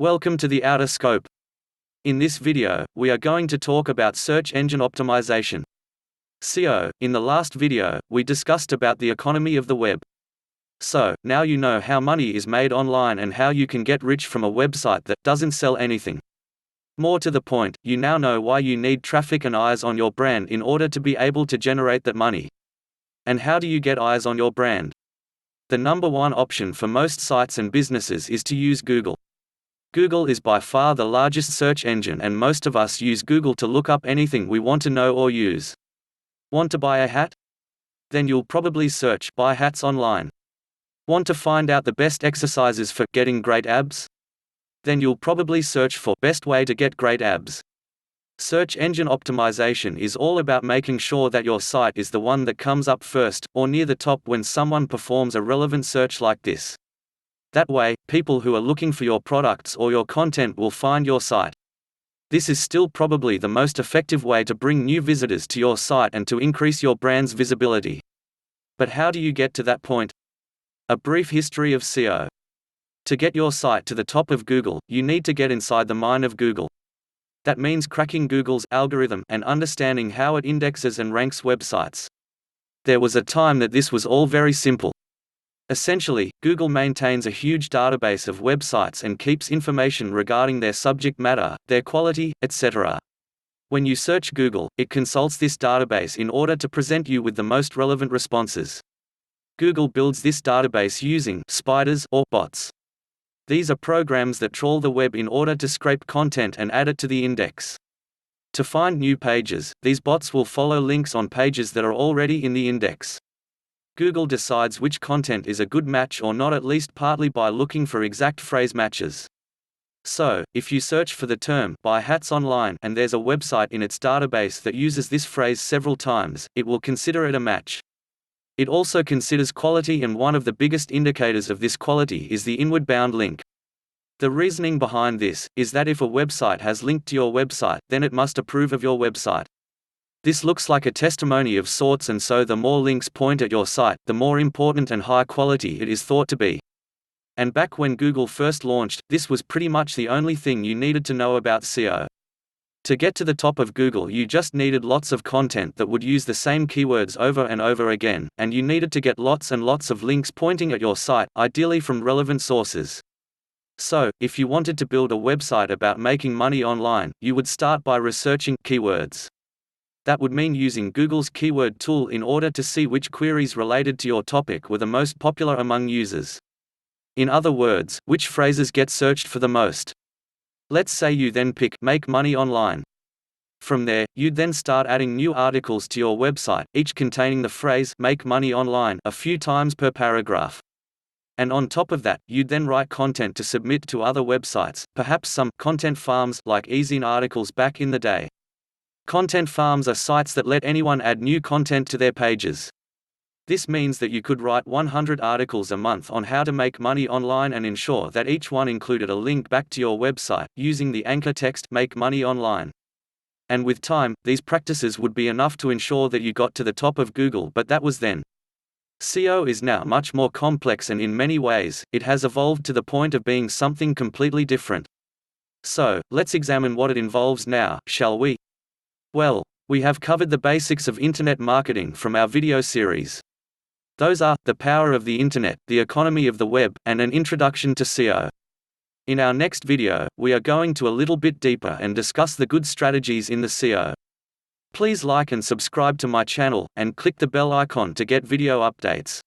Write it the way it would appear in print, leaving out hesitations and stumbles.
Welcome to the Outer Scope. In this video, we are going to talk about search engine optimization. SEO. In the last video, we discussed about the economy of the web. So, now you know how money is made online and how you can get rich from a website that doesn't sell anything. More to the point, you now know why you need traffic and eyes on your brand in order to be able to generate that money. And how do you get eyes on your brand? The number one option for most sites and businesses is to use Google. Google is by far the largest search engine, and most of us use Google to look up anything we want to know or use. Want to buy a hat? Then you'll probably search "buy hats" online. Want to find out the best exercises for getting great abs? Then you'll probably search for "best way to get great abs." Search engine optimization is all about making sure that your site is the one that comes up first, or near the top when someone performs a relevant search like this. That way, people who are looking for your products or your content will find your site. This is still probably the most effective way to bring new visitors to your site and to increase your brand's visibility. But how do you get to that point? A brief history of SEO. To get your site to the top of Google, you need to get inside the mind of Google. That means cracking Google's algorithm and understanding how it indexes and ranks websites. There was a time that this was all very simple. Essentially, Google maintains a huge database of websites and keeps information regarding their subject matter, their quality, etc. When you search Google, it consults this database in order to present you with the most relevant responses. Google builds this database using spiders or bots. These are programs that trawl the web in order to scrape content and add it to the index. To find new pages, these bots will follow links on pages that are already in the index. Google decides which content is a good match or not, at least partly by looking for exact phrase matches. So, if you search for the term "buy hats" online and there's a website in its database that uses this phrase several times, it will consider it a match. It also considers quality, and one of the biggest indicators of this quality is the inward bound link. The reasoning behind this is that if a website has linked to your website, then it must approve of your website. This looks like a testimony of sorts, and so the more links point at your site, the more important and high quality it is thought to be. And back when Google first launched, this was pretty much the only thing you needed to know about SEO. To get to the top of Google, you just needed lots of content that would use the same keywords over and over again, and you needed to get lots and lots of links pointing at your site, ideally from relevant sources. So, if you wanted to build a website about making money online, you would start by researching keywords. That would mean using Google's keyword tool in order to see which queries related to your topic were the most popular among users. In other words, which phrases get searched for the most. Let's say you then pick "make money online." From there, you'd then start adding new articles to your website, each containing the phrase "make money online" a few times per paragraph. And on top of that, you'd then write content to submit to other websites, perhaps some content farms like eZine articles back in the day. Content farms are sites that let anyone add new content to their pages. This means that you could write 100 articles a month on how to make money online and ensure that each one included a link back to your website, using the anchor text "make money online." And with time, these practices would be enough to ensure that you got to the top of Google, but that was then. SEO is now much more complex, and in many ways, it has evolved to the point of being something completely different. So, let's examine what it involves now, shall we? Well, we have covered the basics of internet marketing from our video series. Those are the power of the internet, the economy of the web, and an introduction to SEO. In our next video, we are going to a little bit deeper and discuss the good strategies in the SEO. Please like and subscribe to my channel, and click the bell icon to get video updates.